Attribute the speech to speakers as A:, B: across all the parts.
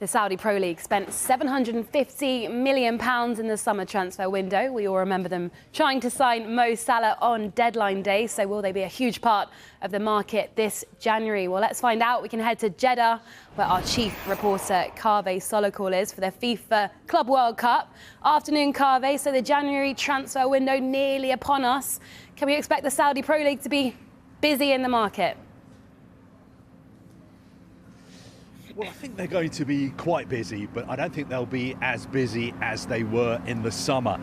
A: The Saudi Pro League spent £750 million in the summer transfer window. We all remember them trying to sign Mo Salah on deadline day. So will they be a huge part of the market this January? Well, let's find out. We can head to Jeddah, where our chief reporter, Kaveh Solhekol, is for the FIFA Club World Cup. Afternoon, Kaveh. So the January transfer window nearly upon us. Can we expect the Saudi Pro League to be busy in the market?
B: Well, I think they're going to be quite busy, but I don't think they'll be as busy as they were in the summer.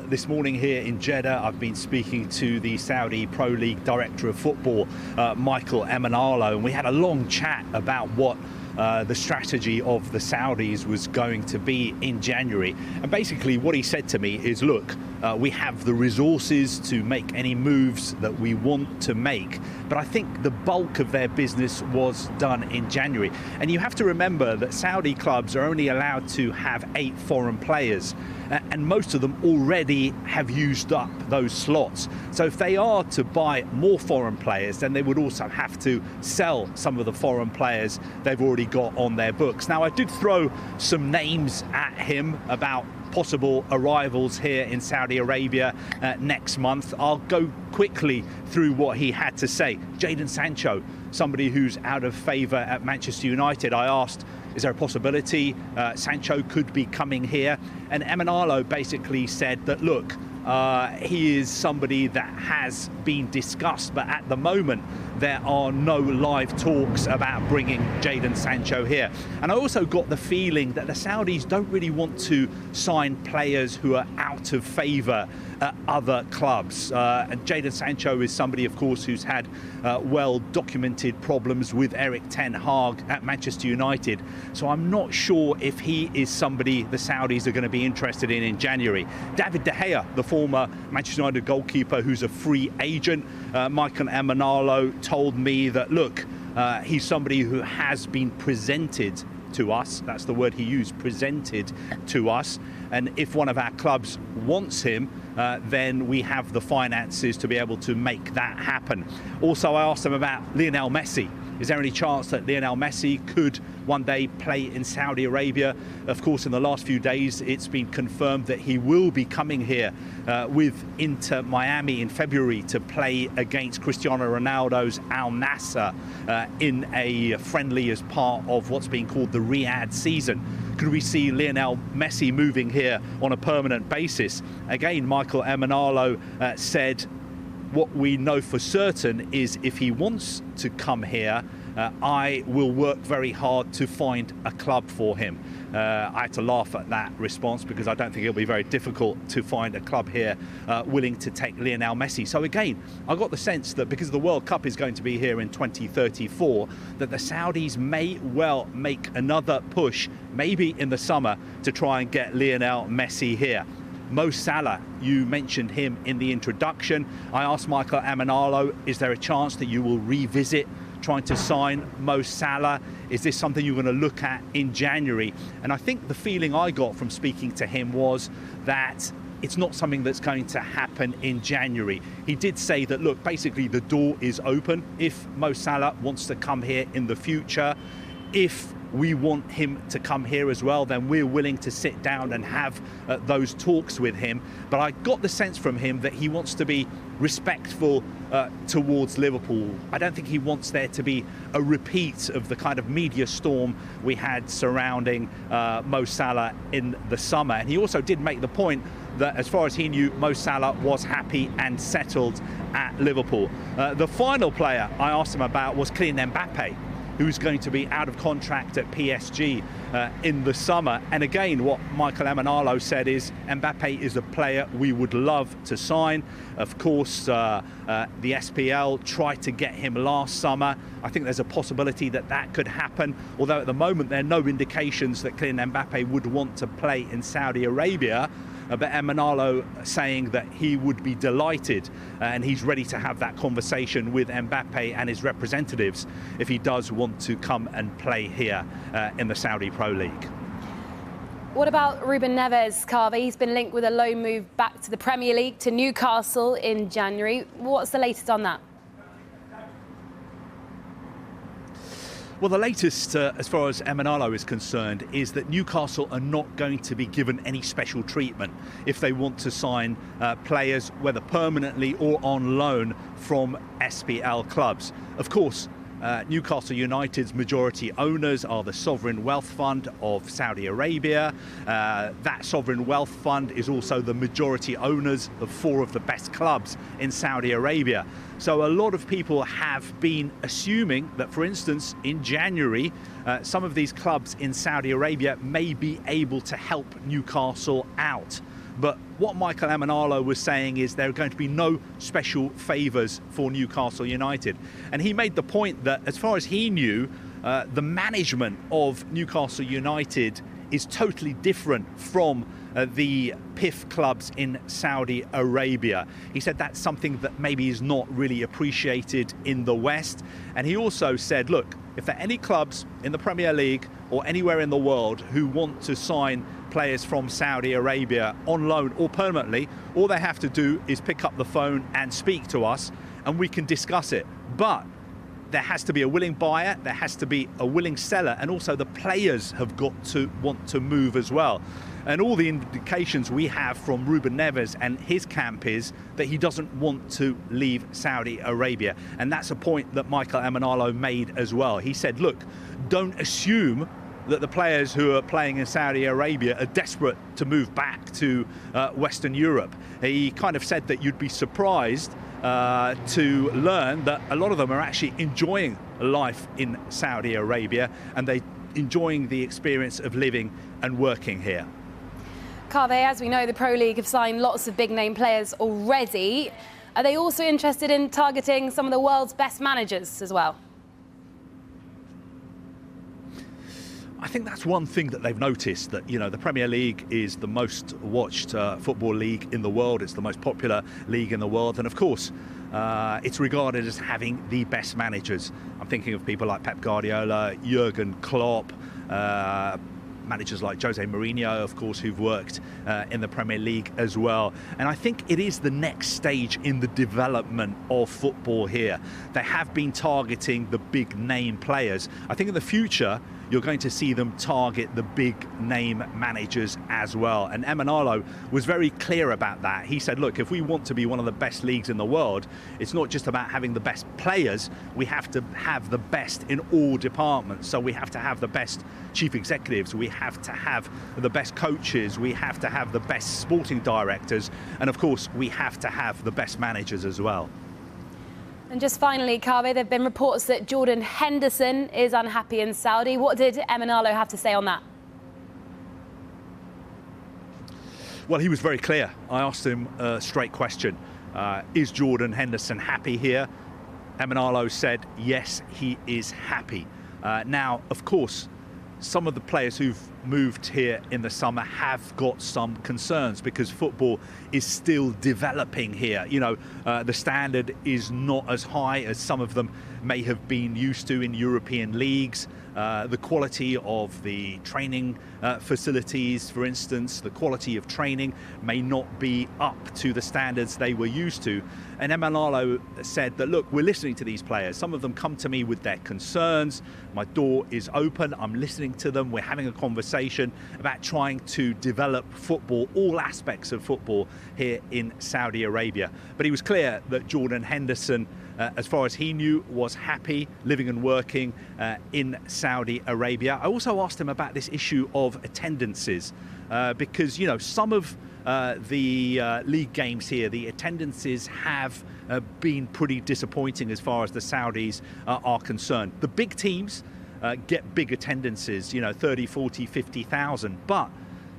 B: This morning here in Jeddah, I've been speaking to the Saudi Pro League Director of Football, Michael Emenalo, and we had a long chat about what the strategy of the Saudis was going to be in January. And basically what he said to me is, look, we have the resources to make any moves that we want to make, but I think the bulk of their business was done in January. And you have to remember that Saudi clubs are only allowed to have 8 foreign players, and most of them already have used up those slots. So if they are to buy more foreign players, then they would also have to sell some of the foreign players they've already got on their books. Now, I did throw some names at him about possible arrivals here in Saudi Arabia next month. I'll go quickly through what he had to say. Jadon Sancho, somebody who's out of favour at Manchester United. I asked, is there a possibility Sancho could be coming here? And Emenalo basically said that, look, he is somebody that has been discussed, but at the moment there are no live talks about bringing Jadon Sancho here. And I also got the feeling that the Saudis don't really want to sign players who are out of favour at other clubs. And Jadon Sancho is somebody, of course, who's had well-documented problems with Erik ten Hag at Manchester United. So I'm not sure if he is somebody the Saudis are going to be interested in January. David De Gea, the former Manchester United goalkeeper who's a free agent, Michael Emenalo told me that, look, he's somebody who has been presented to us. That's the word he used, presented to us. And if one of our clubs wants him, then we have the finances to be able to make that happen. Also, I asked him about Lionel Messi. Is there any chance that Lionel Messi could one day play in Saudi Arabia? Of course, in the last few days, it's been confirmed that he will be coming here with Inter Miami in February to play against Cristiano Ronaldo's Al Nassr in a friendly as part of what's being called the Riyadh season. Could we see Lionel Messi moving here on a permanent basis? Again, Michael Emenalo said, what we know for certain is if he wants to come here, I will work very hard to find a club for him. I had to laugh at that response because I don't think it'll be very difficult to find a club here willing to take Lionel Messi. So again, I got the sense that because the World Cup is going to be here in 2034, that the Saudis may well make another push, maybe in the summer, to try and get Lionel Messi here. Mo Salah, you mentioned him in the introduction. I asked Michael Emenalo, is there a chance that you will revisit trying to sign Mo Salah? Is this something you're going to look at in January? And I think the feeling I got from speaking to him was that it's not something that's going to happen in January. He did say that, look, basically the door is open if Mo Salah wants to come here in the future. If we want him to come here as well, then we're willing to sit down and have those talks with him. But I got the sense from him that he wants to be respectful towards Liverpool. I don't think he wants there to be a repeat of the kind of media storm we had surrounding Mo Salah in the summer. And he also did make the point that, as far as he knew, Mo Salah was happy and settled at Liverpool. The final player I asked him about was Kylian Mbappe, who's going to be out of contract at PSG in the summer. And again, what Michael Emenalo said is Mbappe is a player we would love to sign. Of course, the SPL tried to get him last summer. I think there's a possibility that that could happen, although at the moment there are no indications that Kylian Mbappe would want to play in Saudi Arabia. But Emenalo saying that he would be delighted and he's ready to have that conversation with Mbappe and his representatives if he does want to come and play here in the Saudi Pro League.
A: What about Ruben Neves, Kaveh? He's been linked with a loan move back to the Premier League, to Newcastle in January. What's the latest on that?
B: Well, the latest, as far as Emanalo is concerned, is that Newcastle are not going to be given any special treatment if they want to sign players, whether permanently or on loan, from SPL clubs. Of course, Newcastle United's majority owners are the Sovereign Wealth Fund of Saudi Arabia. That Sovereign Wealth Fund is also the majority owners of 4 of the best clubs in Saudi Arabia. So a lot of people have been assuming that, for instance, in January, some of these clubs in Saudi Arabia may be able to help Newcastle out. But what Michael Emanalo was saying is there are going to be no special favours for Newcastle United. And he made the point that, as far as he knew, the management of Newcastle United is totally different from the PIF clubs in Saudi Arabia. He said that's something that maybe is not really appreciated in the West. And he also said, look, if there are any clubs in the Premier League or anywhere in the world who want to sign players from Saudi Arabia on loan or permanently, all they have to do is pick up the phone and speak to us and we can discuss it. But there has to be a willing buyer, there has to be a willing seller, and also the players have got to want to move as well. And all the indications we have from Ruben Neves and his camp is that he doesn't want to leave Saudi Arabia. And that's a point that Michael Emanalo made as well. He said, look, don't assume that the players who are playing in Saudi Arabia are desperate to move back to Western Europe. He kind of said that you'd be surprised to learn that a lot of them are actually enjoying life in Saudi Arabia and they're enjoying the experience of living and working here.
A: Kaveh, as we know, the Pro League have signed lots of big-name players already. Are they also interested in targeting some of the world's best managers as well?
B: I think that's one thing that they've noticed, that, you know, the Premier League is the most watched football league in the world. It's the most popular league in the world. And of course, it's regarded as having the best managers. I'm thinking of people like Pep Guardiola, Jurgen Klopp, managers like Jose Mourinho, of course, who've worked in the Premier League as well. And I think it is the next stage in the development of football here. They have been targeting the big name players. I think in the future, you're going to see them target the big name managers as well. And Emanalo was very clear about that. He said, look, if we want to be one of the best leagues in the world, it's not just about having the best players, we have to have the best in all departments. So we have to have the best chief executives, we have to have the best coaches, we have to have the best sporting directors, and of course we have to have the best managers as well.
A: And just finally, Kaveh, there have been reports that Jordan Henderson is unhappy in Saudi. What did Emanalo have to say on that?
B: Well, he was very clear. I asked him a straight question. Is Jordan Henderson happy here? Emanalo said, yes, he is happy. Now, of course, some of the players who've moved here in the summer have got some concerns because football is still developing here. You know, the standard is not as high as some of them may have been used to in European leagues. The quality of the training facilities, for instance, the quality of training may not be up to the standards they were used to. And Emanalo said that, look, we're listening to these players. Some of them come to me with their concerns. My door is open. I'm listening to them. We're having a conversation about trying to develop football, all aspects of football here in Saudi Arabia. But he was clear that Jordan Henderson, as far as he knew, was happy living and working in Saudi Arabia. I also asked him about this issue of attendances because, you know, some of the league games here, the attendances have been pretty disappointing as far as the Saudis are concerned. The big teams get big attendances, you know, 30, 40, 50,000, but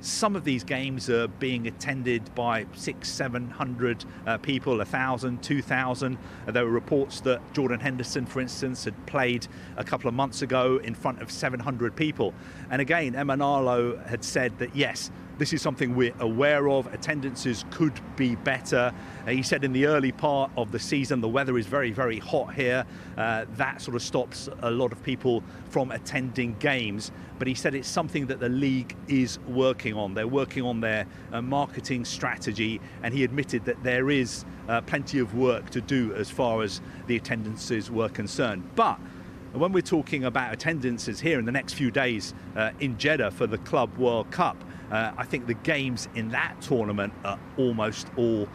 B: some of these games are being attended by 600, 700 people, 1,000, 2,000. There were reports that Jordan Henderson, for instance, had played a couple of months ago in front of 700 people. And again, Emanalo had said that, yes, this is something we're aware of. Attendances could be better. He said in the early part of the season, the weather is very, very hot here. That sort of stops a lot of people from attending games. But he said it's something that the league is working on. They're working on their marketing strategy. And he admitted that there is plenty of work to do as far as the attendances were concerned. But when we're talking about attendances here in the next few days in Jeddah for the Club World Cup, I think the games in that tournament are almost all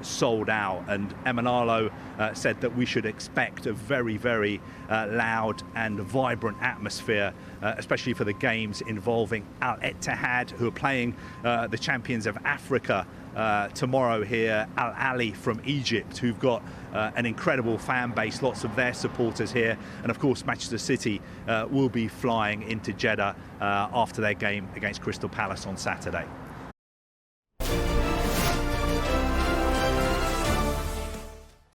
B: sold out, and Emanalo said that we should expect a very, very loud and vibrant atmosphere, especially for the games involving Al Ittihad, who are playing the champions of Africa tomorrow here, Al Ali from Egypt, who've got an incredible fan base, lots of their supporters here, and of course Manchester City will be flying into Jeddah after their game against Crystal Palace on Saturday.